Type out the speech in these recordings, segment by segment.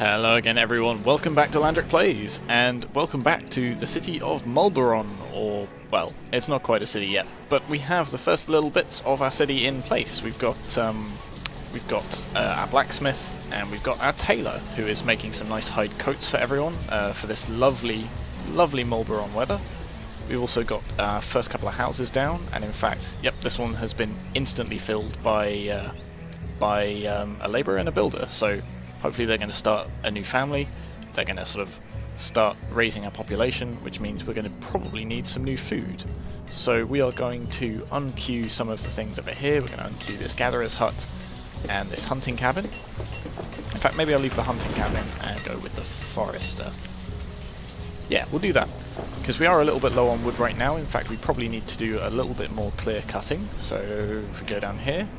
Hello again everyone, welcome back to Landric Plays, and welcome back to the city of Mulberon, or, well, it's not quite a city yet, but we have the first little bits of our city in place. We've got our blacksmith, and we've got our tailor, who is making some nice hide coats for everyone, for this lovely, lovely Mulberon weather. We've also got our first couple of houses down, and in fact, yep, this one has been instantly filled by a labourer and a builder, so hopefully they're going to start a new family. They're going to sort of start raising our population, which means we're going to probably need some new food. So we are going to unqueue some of the things over here. We're going to unqueue this gatherer's hut and this hunting cabin. In fact, maybe I'll leave the hunting cabin and go with the forester. Yeah, we'll do that, because we are a little bit low on wood right now. In fact, we probably need to do a little bit more clear cutting. So if we go down here,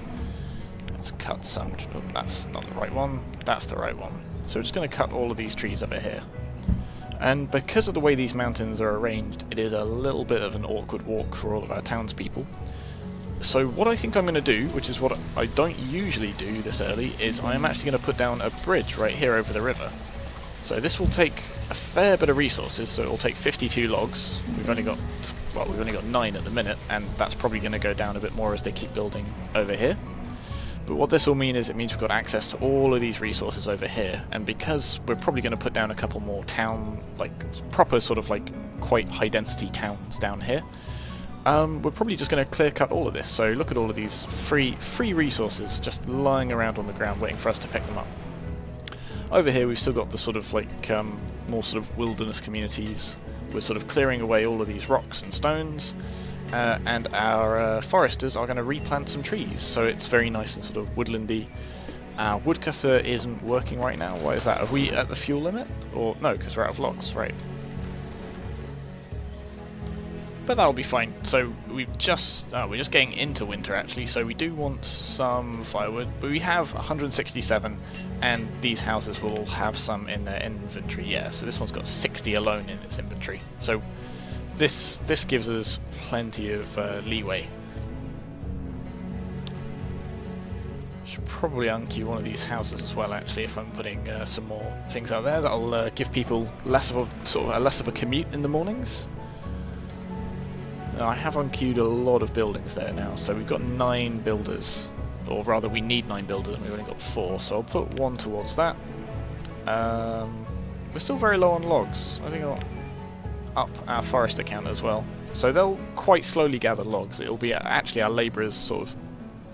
let's cut some. Oh, that's not the right one. That's the right one. So we're just going to cut all of these trees over here. And because of the way these mountains are arranged, it is a little bit of an awkward walk for all of our townspeople. So what I think I'm going to do, which is what I don't usually do this early, is I am actually going to put down a bridge right here over the river. So this will take a fair bit of resources, so it will take 52 logs. We've only got 9 at the minute, and that's probably going to go down a bit more as they keep building over here. But what this will mean is it means we've got access to all of these resources over here, and because we're probably going to put down a couple more proper sort of quite high density towns down here, we're probably just going to clear cut all of this. So look at all of these free resources just lying around on the ground waiting for us to pick them up. Over here we've still got the sort of more sort of wilderness communities. We're sort of clearing away all of these rocks and stones. And our foresters are going to replant some trees, so it's very nice and sort of woodlandy. Our woodcutter isn't working right now. Why is that? Are we at the fuel limit? Or no, because we're out of logs, right? But that'll be fine. So we're just getting into winter actually, so we do want some firewood, but we have 167, and these houses will all have some in their inventory. Yeah, so this one's got 60 alone in its inventory. So this gives us plenty of leeway. Should probably unqueue one of these houses as well. Actually, if I'm putting some more things out there, that'll give people less of a commute in the mornings. Now, I have unqueued a lot of buildings there now, so we've got 9 builders, or rather, we need 9 builders, and we've only got 4. So I'll put 1 towards that. We're still very low on logs. I think I'll up our forester count as well. So they'll quite slowly gather logs. It'll be actually our labourers sort of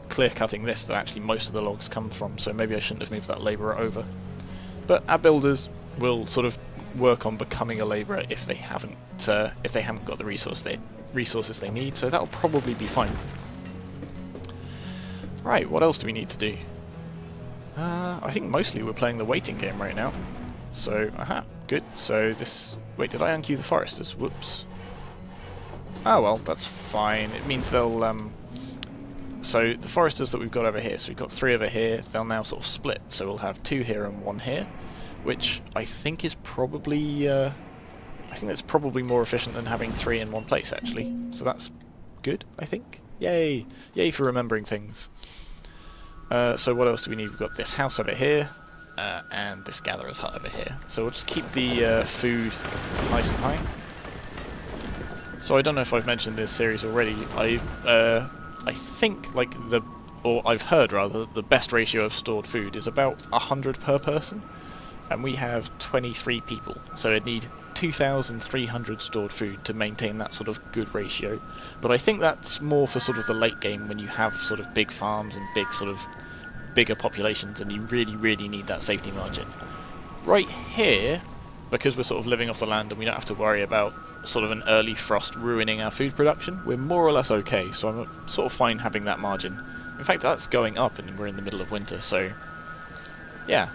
clear cutting this that actually most of the logs come from, so maybe I shouldn't have moved that labourer over. But our builders will sort of work on becoming a labourer if they haven't got the resources they need, so that'll probably be fine. Right, what else do we need to do? I think mostly we're playing the waiting game right now. So, aha, good. So this... Wait, did I unqueue the foresters? Whoops. Oh well, that's fine. It means they'll... So the foresters that we've got over here, so we've got 3 over here, they'll now sort of split. So we'll have 2 here and 1 here, which I think is probably... I think that's probably more efficient than having 3 in one place, actually. So that's good, I think. Yay! Yay for remembering things. So what else do we need? We've got this house over here. And this gatherer's hut over here. So we'll just keep the food nice and high. So I don't know if I've mentioned this series already. I think I've heard rather, the best ratio of stored food is about 100 per person, and we have 23 people. So I'd need 2,300 stored food to maintain that sort of good ratio. But I think that's more for sort of the late game when you have sort of big farms and bigger populations, and you really need that safety margin. Right here, because we're sort of living off the land and we don't have to worry about sort of an early frost ruining our food production, we're more or less okay, so I'm sort of fine having that margin. In fact, that's going up and we're in the middle of winter, so yeah,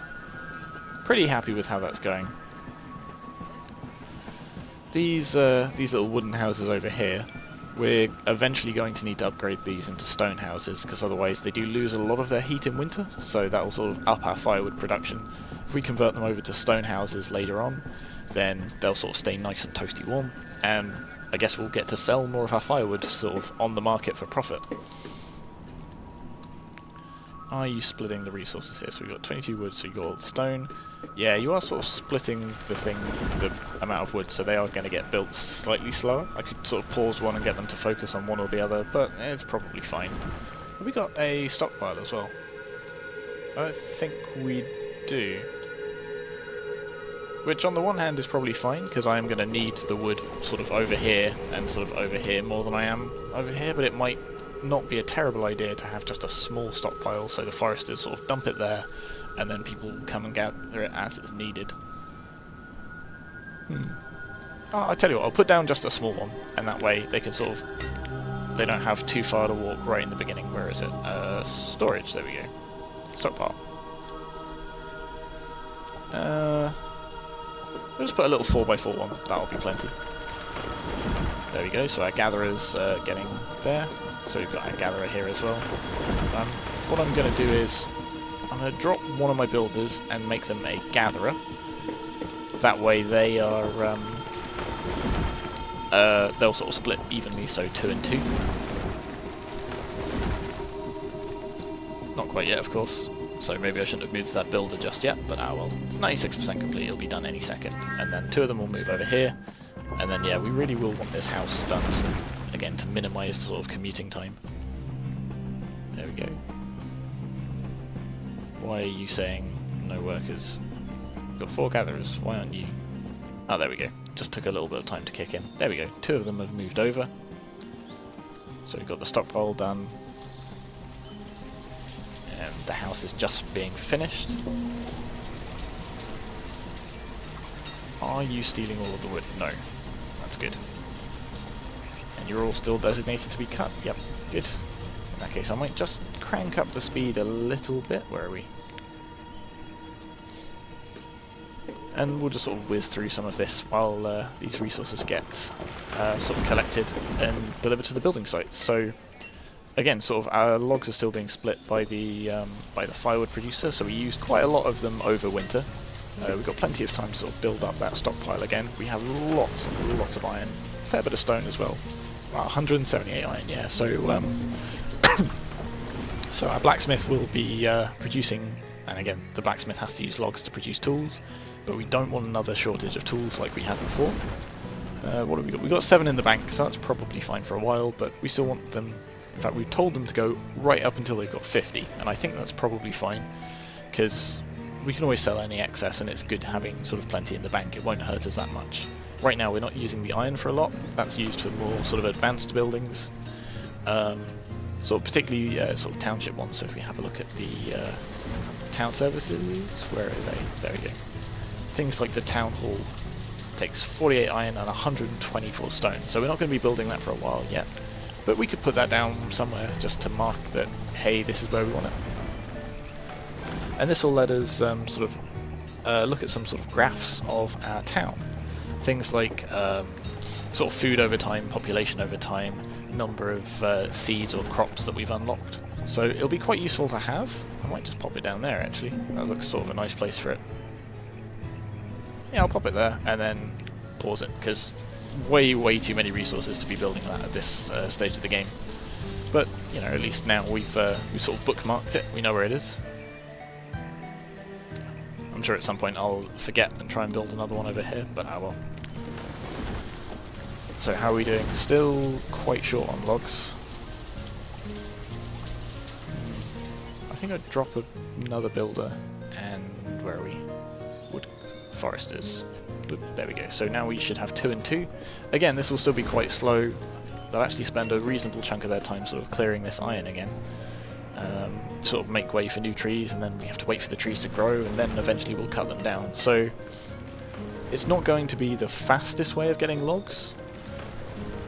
pretty happy with how that's going. These little wooden houses over here, we're eventually going to need to upgrade these into stone houses, because otherwise they do lose a lot of their heat in winter, so that will sort of up our firewood production. If we convert them over to stone houses later on, then they'll sort of stay nice and toasty warm, and I guess we'll get to sell more of our firewood sort of on the market for profit. are you splitting the resources here? So we've got 22 wood, so you've got all the stone. Yeah, you are sort of splitting the amount of wood, so they are going to get built slightly slower. I could sort of pause one and get them to focus on one or the other, but it's probably fine. Have we got a stockpile as well? I don't think we do. Which on the one hand is probably fine, because I am going to need the wood sort of over here and sort of over here more than I am over here, but it might not be a terrible idea to have just a small stockpile so the foresters sort of dump it there and then people come and gather it as it's needed. Oh, I tell you what, I'll put down just a small one, and that way they can sort of, they don't have too far to walk right in the beginning. Where is it? Storage, there we go. Stockpile. We'll just put a little 4x4 one, that'll be plenty. There we go, so our gatherer's getting there. So we've got our gatherer here as well. What I'm going to do is, I'm going to drop one of my builders and make them a gatherer. That way they are, they'll sort of split evenly, so 2 and 2. Not quite yet, of course. So maybe I shouldn't have moved that builder just yet, but well, it's 96% complete, it'll be done any second. And then 2 of them will move over here, and then yeah, we really will want this house done, so, again, to minimise the sort of commuting time. There we go. Why are you saying no workers? We've got 4 gatherers, why aren't you? Oh, there we go. Just took a little bit of time to kick in. There we go, 2 of them have moved over. So we've got the stockpile done. And the house is just being finished. Are you stealing all of the wood? No. That's good. And you're all still designated to be cut? Yep, good. In that case I might just crank up the speed a little bit. Where are we? And we'll just sort of whiz through some of this while these resources get sort of collected and delivered to the building site. So again, sort of our logs are still being split by the firewood producer, so we used quite a lot of them over winter. We've got plenty of time to sort of build up that stockpile again. We have lots and lots of iron, a fair bit of stone as well. Wow, 178 iron, yeah. So so our blacksmith will be producing, and again, the blacksmith has to use logs to produce tools, but we don't want another shortage of tools like we had before. What have we got? We've got 7 in the bank, so that's probably fine for a while, but we still want them. In fact, we've told them to go right up until they've got 50, and I think that's probably fine, because we can always sell any excess, and it's good having sort of plenty in the bank. It won't hurt us that much. Right now we're not using the iron for a lot. That's used for more sort of advanced buildings, sort of particularly sort of township ones. So if we have a look at the town services, where are they? There we go. Things like the town hall takes 48 iron and 124 stone, so we're not going to be building that for a while yet. But we could put that down somewhere just to mark that, hey, this is where we want it. And this will let us sort of look at some sort of graphs of our town. Things like sort of food over time, population over time, number of seeds or crops that we've unlocked. So it'll be quite useful to have. I might just pop it down there actually. That looks sort of a nice place for it. Yeah, I'll pop it there and then pause it, because way too many resources to be building that at this stage of the game. But you know, at least now we've sort of bookmarked it. We know where it is. I'm sure at some point I'll forget and try and build another one over here, but I will. So how are we doing? Still quite short on logs. I think I'd drop another builder, and where are we? Wood foresters. There we go. So now we should have 2 and 2. Again, this will still be quite slow. They'll actually spend a reasonable chunk of their time sort of clearing this iron again. Sort of make way for new trees, and then we have to wait for the trees to grow, and then eventually we'll cut them down. So it's not going to be the fastest way of getting logs,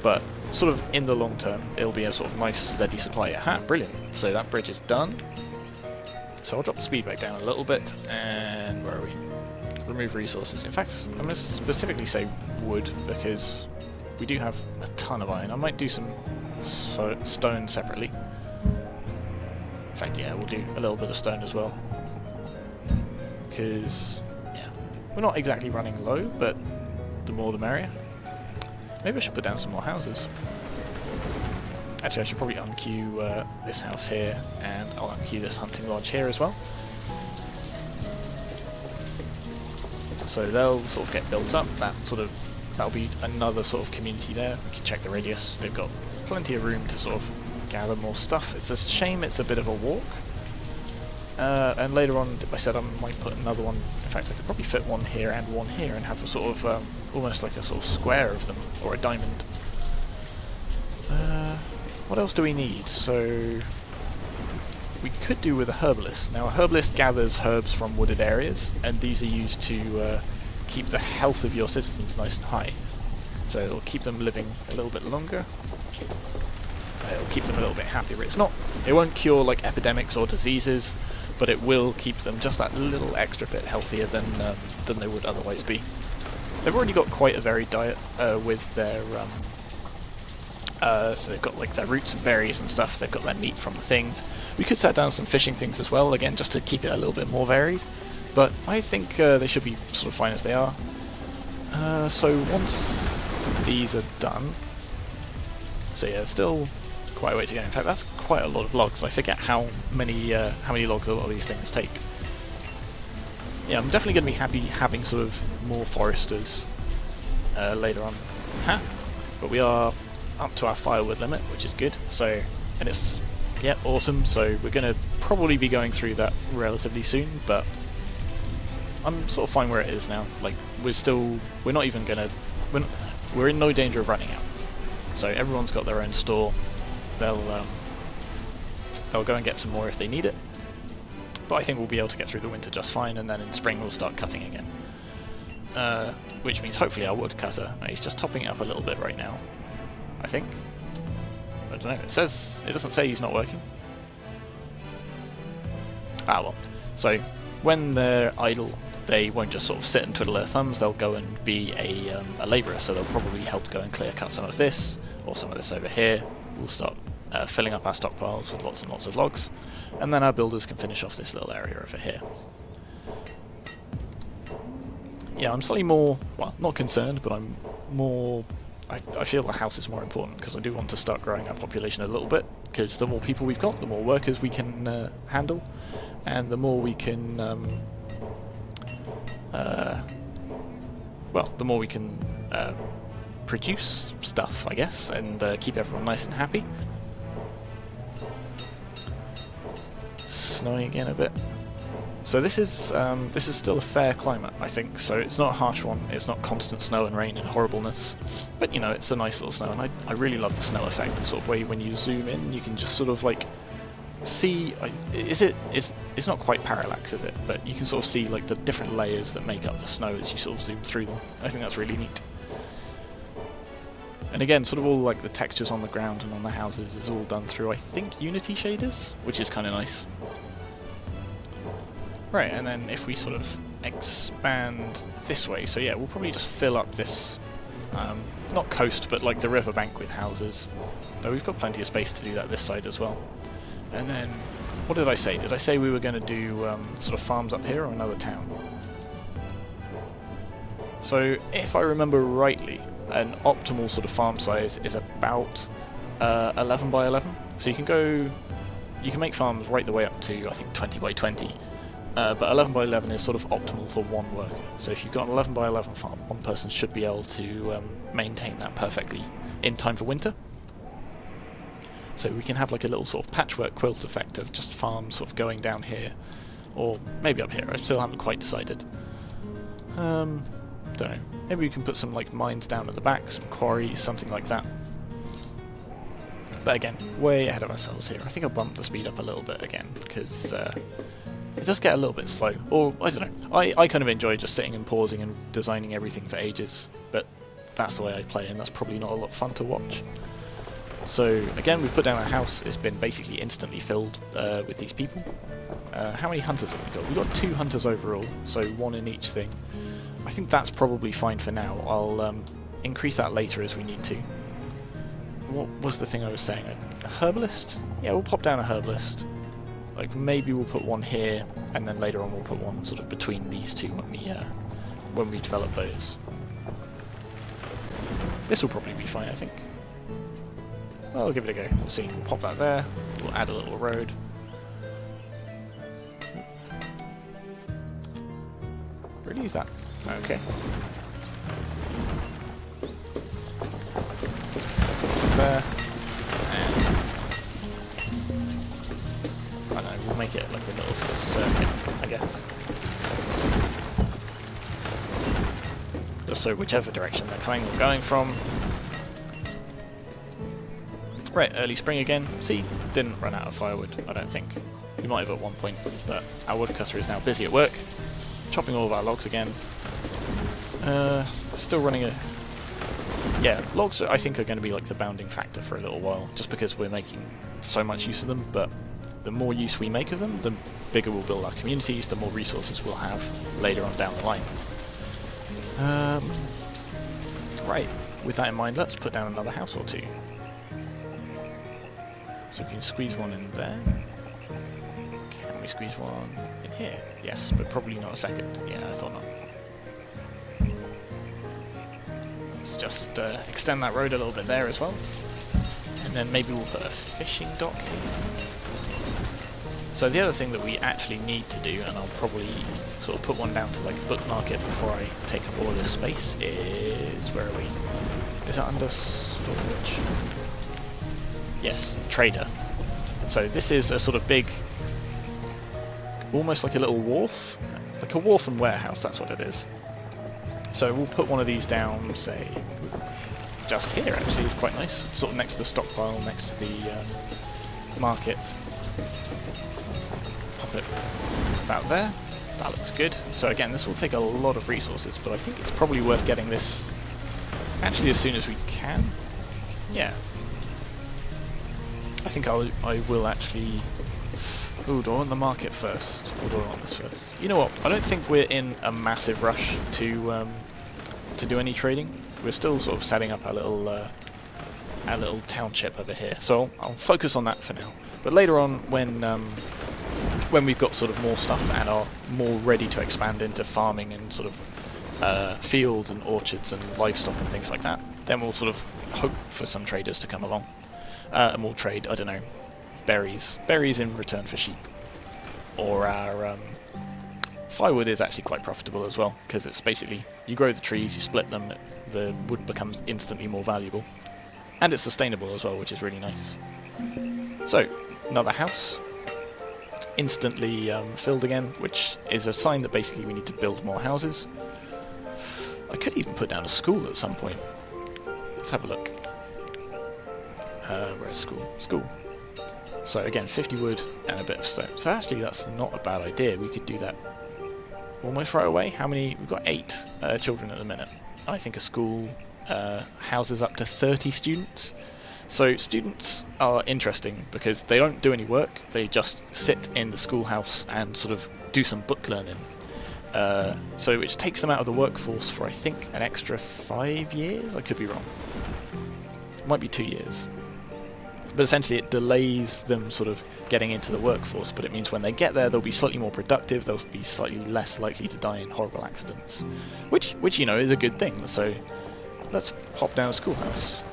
but sort of in the long term it'll be a sort of nice steady supply. Aha, brilliant. So that bridge is done. So I'll drop the speed back down a little bit, and where are we? Remove resources. In fact, I'm going to specifically say wood, because we do have a ton of iron. I might do some stone separately. In fact, yeah, we'll do a little bit of stone as well, because yeah, we're not exactly running low, but the more the merrier. Maybe I should put down some more houses. Actually, I should probably unqueue this house here, and I'll unqueue this hunting lodge here as well. So they'll sort of get built up. That'll be another sort of community there. We can check the radius. They've got plenty of room to sort of gather more stuff. It's a shame it's a bit of a walk. And later on, I said I might put another one. In fact, I could probably fit one here and have a sort of almost like a sort of square of them, or a diamond. What else do we need? So we could do with a herbalist. Now, a herbalist gathers herbs from wooded areas, and these are used to keep the health of your citizens nice and high. So it'll keep them living a little bit longer. It'll keep them a little bit happier. It won't cure like epidemics or diseases, but it will keep them just that little extra bit healthier than they would otherwise be. They've already got quite a varied diet with their so they've got like their roots and berries and stuff. They've got their meat from the things. We could set down some fishing things as well, again, just to keep it a little bit more varied. But I think they should be sort of fine as they are. So once these are done, so yeah, still quite a way to go. In fact, that's quite a lot of logs. I forget how many logs a lot of these things take. Yeah, I'm definitely going to be happy having sort of more foresters later on. But we are up to our firewood limit, which is good. So, and it's autumn, so we're going to probably be going through that relatively soon. But I'm sort of fine where it is now. Like we're in no danger of running out. So everyone's got their own store. They'll go and get some more if they need it. But I think we'll be able to get through the winter just fine, and then in spring we'll start cutting again. Which means hopefully our woodcutter. He's just topping it up a little bit right now, I think. I don't know. It doesn't say he's not working. Ah well. So when they're idle, they won't just sort of sit and twiddle their thumbs. They'll go and be a labourer. So they'll probably help go and clear cut some of this or some of this over here. We'll start filling up our stockpiles with lots and lots of logs, and then our builders can finish off this little area over here. Yeah, I'm slightly more, well, not concerned, but I'm more, I feel the house is more important, because I do want to start growing our population a little bit, because the more people we've got, the more workers we can handle, and the more we can, the more we can produce stuff, I guess, and keep everyone nice and happy. Snowing again a bit. So this is still a fair climate, I think. So it's not a harsh one. It's not constant snow and rain and horribleness, but you know, it's a nice little snow, and I really love the snow effect. The sort of way when you zoom in, you can just sort of like see. It's not quite parallax, is it? But you can sort of see like the different layers that make up the snow as you sort of zoom through them. I think that's really neat. And again, sort of all like the textures on the ground and on the houses is all done through, I think, Unity shaders, which is kind of nice. Right, and then if we sort of expand this way, so yeah, we'll probably just fill up this, not coast, but like the riverbank with houses. Though we've got plenty of space to do that this side as well. And then, what did I say? Did I say we were going to do sort of farms up here or another town? So, if I remember rightly, an optimal sort of farm size is about 11 by 11. So you can make farms right the way up to, I think, 20 by 20. But 11 by 11 is sort of optimal for one worker. So if you've got an 11 by 11 farm, one person should be able to maintain that perfectly in time for winter. So we can have like a little sort of patchwork quilt effect of just farms sort of going down here, or maybe up here. I still haven't quite decided. Don't know. Maybe we can put some like mines down at the back, some quarries, something like that. But again, way ahead of ourselves here. I think I'll bump the speed up a little bit again, because it does get a little bit slow. Or, I don't know, I kind of enjoy just sitting and pausing and designing everything for ages, but that's the way I play, and that's probably not a lot of fun to watch. So, again, we've put down our house. It's been basically instantly filled with these people. How many hunters have we got? We've got 2 hunters overall, so 1 in each thing. I think that's probably fine for now. I'll increase that later as we need to. What was the thing I was saying? A herbalist? Yeah, we'll pop down a herbalist. Like, maybe we'll put 1 here, and then later on we'll put 1 sort of between these 2 when we develop those. This will probably be fine, I think. Well, we'll give it a go. We'll see. We'll pop that there. We'll add a little road. Really use that. Okay. There. And I don't know, we'll make it like a little circuit, I guess. Just so whichever direction they're coming or going from. Right, early spring again. See, didn't run out of firewood, I don't think. We might have at one point, but our woodcutter is now busy at work, chopping all of our logs again. Still running a... Yeah, logs I think are going to be like the bounding factor for a little while, just because we're making so much use of them, but the more use we make of them, the bigger we'll build our communities, the more resources we'll have later on down the line. Right, with that in mind, let's put down another house or two. So we can squeeze one in there. Can we squeeze one in here? Yes, but probably not a second. Yeah, I thought not. Let's just extend that road a little bit there as well. And then maybe we'll put a fishing dock here. So the other thing that we actually need to do, and I'll probably sort of put one down to like bookmark it before I take up all of this space, is... where are we? Is it under storage? Yes, trader. So this is a sort of big, almost like a little wharf, like a wharf and warehouse, that's what it is. So we'll put one of these down, say, just here actually, it's quite nice, sort of next to the stockpile, next to the market. Pop it about there, that looks good. So again, this will take a lot of resources, but I think it's probably worth getting this actually as soon as we can. Yeah. I think I will actually... Ooh, do I want the market first? Or do I want this first? You know what? I don't think we're in a massive rush to do any trading. We're still sort of setting up our little township over here. So I'll focus on that for now. But later on, when we've got sort of more stuff and are more ready to expand into farming and sort of fields and orchards and livestock and things like that, then we'll sort of hope for some traders to come along. And we'll trade, I don't know, berries in return for sheep. Or our firewood is actually quite profitable as well, because it's basically, you grow the trees, you split them, the wood becomes instantly more valuable. And it's sustainable as well, which is really nice. So, another house. Instantly filled again, which is a sign that basically we need to build more houses. I could even put down a school at some point. Let's have a look. Where's school? School. So again, 50 wood and a bit of stone. So actually that's not a bad idea. We could do that almost right away. How many? We've got 8 children at the minute. I think a school houses up to 30 students. So students are interesting because they don't do any work. They just sit in the schoolhouse and sort of do some book learning. So which takes them out of the workforce for I think an extra 5 years. I could be wrong. It might be 2 years. But essentially it delays them sort of getting into the workforce, but it means when they get there they'll be slightly more productive, they'll be slightly less likely to die in horrible accidents. Which you know, is a good thing, so let's pop down a schoolhouse.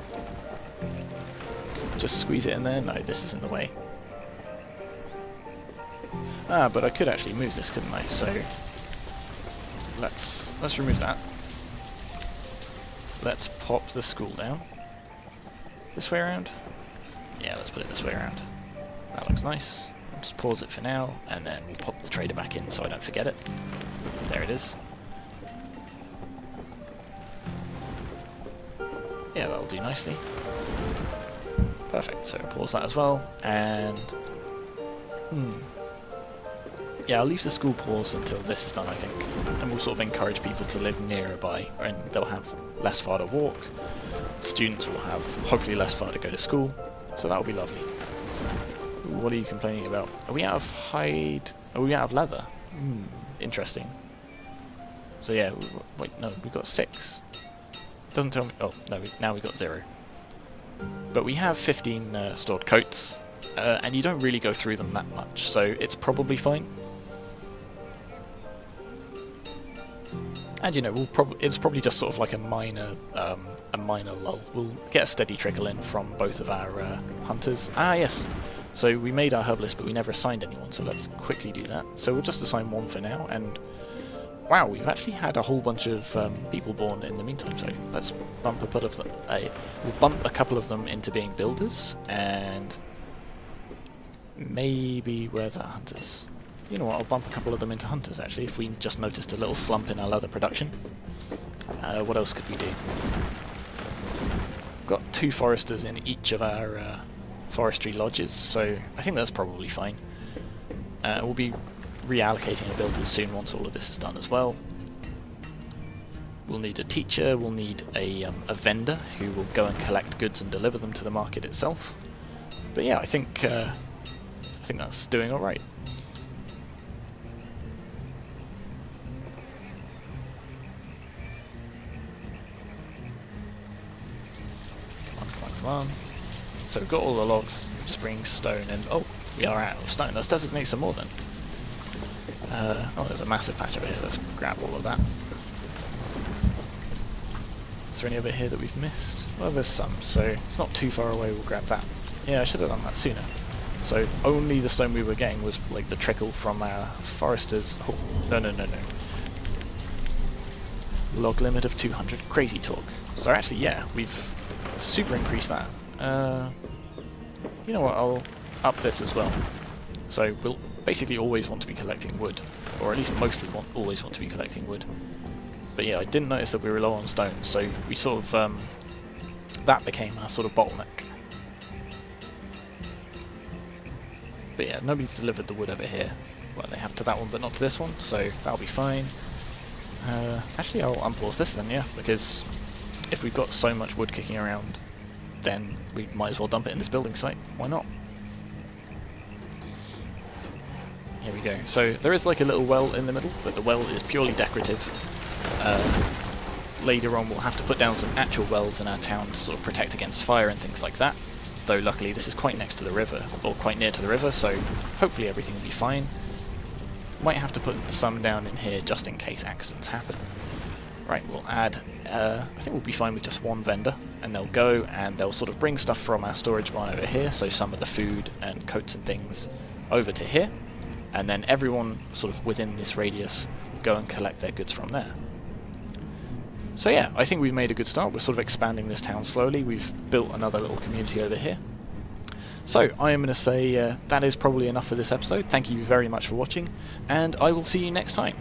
Just squeeze it in there? No, this is in the way. Ah, but I could actually move this, couldn't I? So let's remove that. Let's pop the school down. This way around? Yeah, let's put it this way around. That looks nice. I'll just pause it for now, and then we'll pop the trader back in so I don't forget it. There it is. Yeah, that'll do nicely. Perfect, so pause that as well, and... Yeah, I'll leave the school paused until this is done, I think. And we'll sort of encourage people to live nearby, and they'll have less far to walk. Students will have hopefully less far to go to school. So that'll be lovely. Ooh, what are you complaining about? Are we out of hide? Are we out of leather? Interesting. So yeah, wait, no, we've got 6. Doesn't tell me. Oh, no, now we've got 0. But we have 15 stored coats, and you don't really go through them that much, so it's probably fine. And you know, it's probably just sort of like a minor lull. We'll get a steady trickle in from both of our hunters. Ah, yes. So we made our herbalist, but we never assigned anyone. So let's quickly do that. So we'll just assign one for now. And wow, we've actually had a whole bunch of people born in the meantime. So let's bump we'll bump a couple of them into being builders, and maybe where's our hunters? You know what, I'll bump a couple of them into hunters, actually, if we just noticed a little slump in our leather production. What else could we do? We've got 2 foresters in each of our forestry lodges, so I think that's probably fine. We'll be reallocating our builders soon once all of this is done as well. We'll need a teacher, we'll need a vendor who will go and collect goods and deliver them to the market itself. But yeah, I think that's doing alright. Come on. So we've got all the logs, just bringing stone, and oh, we are out of stone. Let's designate some more then. Oh, there's a massive patch over here. Let's grab all of that. Is there any over here that we've missed? Well, there's some, so it's not too far away. We'll grab that. Yeah, I should have done that sooner. So only the stone we were getting was like the trickle from our foresters. Oh, no. Log limit of 200. Crazy talk. So actually, yeah, we've super increased that. You know what, I'll up this as well. So we'll basically always want to be collecting wood, or at least mostly always want to be collecting wood. But yeah, I didn't notice that we were low on stone, so we sort of, that became our sort of bottleneck. But yeah, nobody's delivered the wood over here. Well, they have to that one, but not to this one, so that'll be fine. Actually, I'll unpause this then, yeah, because if we've got so much wood kicking around, then we might as well dump it in this building site. Why not? Here we go. So there is like a little well in the middle, but the well is purely decorative. Later on we'll have to put down some actual wells in our town to sort of protect against fire and things like that. Though luckily this is quite next to the river, or quite near to the river, so hopefully everything will be fine. Might have to put some down in here just in case accidents happen. Right, we'll add, I think we'll be fine with just one vendor, and they'll go and they'll sort of bring stuff from our storage barn over here, so some of the food and coats and things over to here, and then everyone sort of within this radius go and collect their goods from there. So yeah, I think we've made a good start. We're sort of expanding this town slowly. We've built another little community over here. So I am going to say that is probably enough for this episode. Thank you very much for watching, and I will see you next time.